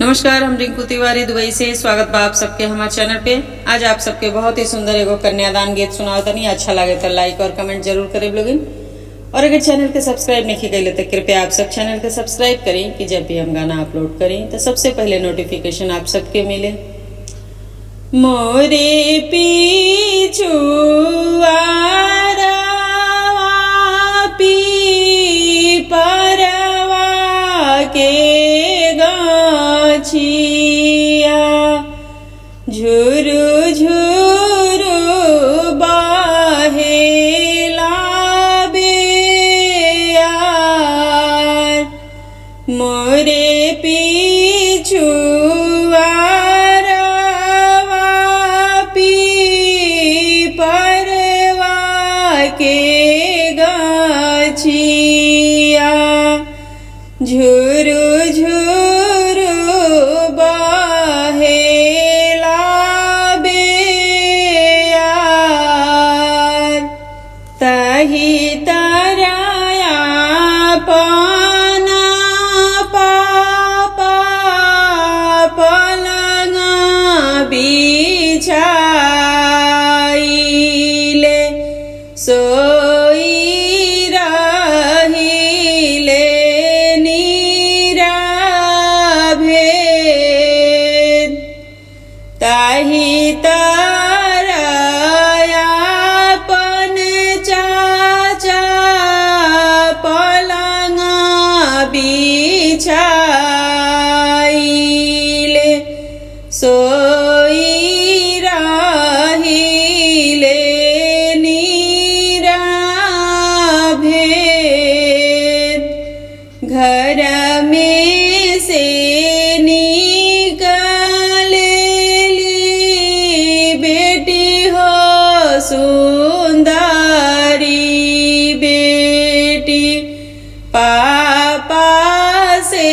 नमस्कार, हम रिंकू तिवारी दुबई से। स्वागत बा आप सबके हमारे चैनल पे। आज आप सबके बहुत ही सुंदर एगो कन्यादान गीत सुनाओ तनी। अच्छा लगे तो लाइक और कमेंट जरूर करें लोगिन। और अगर चैनल के सब्सक्राइब नहीं किए तो कृपया आप सब चैनल के सब्सक्राइब करें कि जब भी हम गाना अपलोड करें तो सबसे पहले नोटिफिकेशन आप सबके मिले। मोरे पीछू झुरु झुरु बाहेला बेयार मोरे पीछू परवा के गाछिया झुरु झुरु तही तराया पाना पापा पलंगा बिछाइले सोई रहिले नीराभेद ताही बिछाइले सोई रहिले नीराभेद घर में से निकलेली बेटी हो सुंदरी बेटी पापा से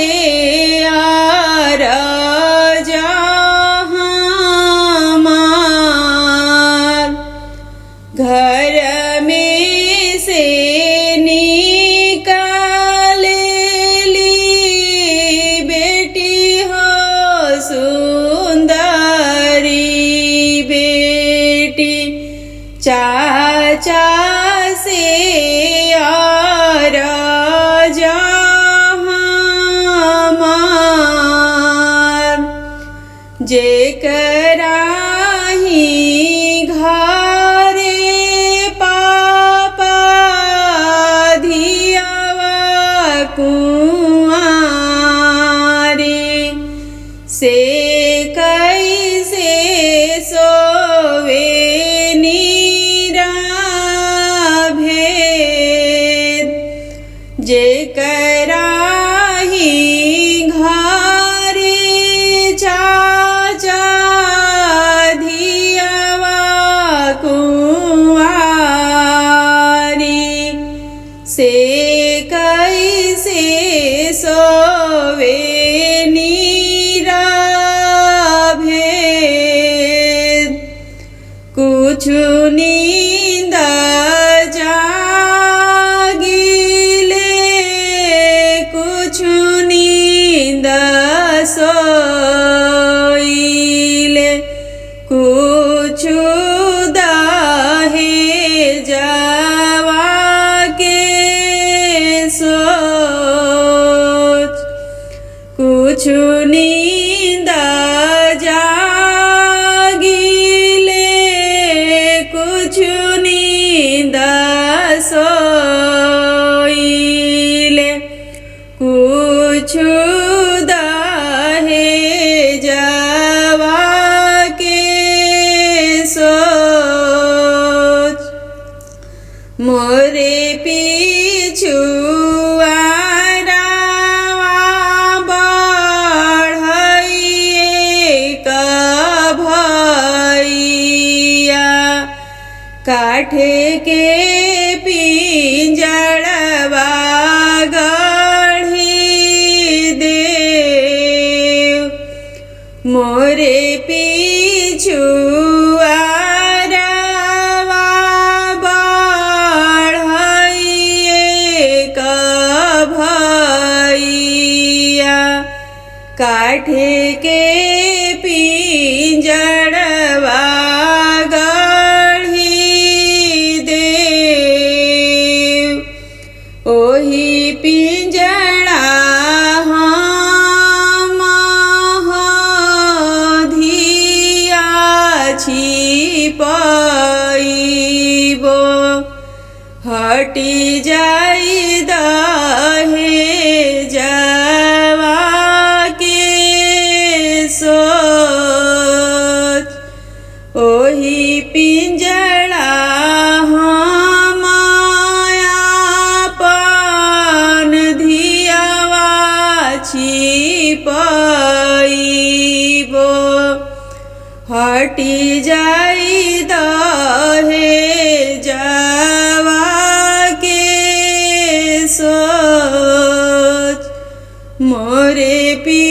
घर में से निकालेली बेटी हो सुंदरी बेटी चाचा से जेकरा ही घरे पापा धियावा कुंवारी से कैसे सोवे नीराभेद जेकरा ही से कैसे सोवे नीराभेद कुछ नींद जागिले कुछ नींद सोइले कुछ कुछ नींद जागिले कुछ नींद सोइले कुछ दहेजवा के सोच मोरे पीछू काठे के पिंजड़वा गढ़ी देव मोरे पीछू काठे के पिंजड़वा गढ़ी देव, ओही पिंजड़ा हम धिया छिपइबो, हटी जाई दहेजवा के सोच, ओही पिंजड़ा हम आपन धियावा छिपइबो, हटी जाई दहेजवा के सोच, मोरे पी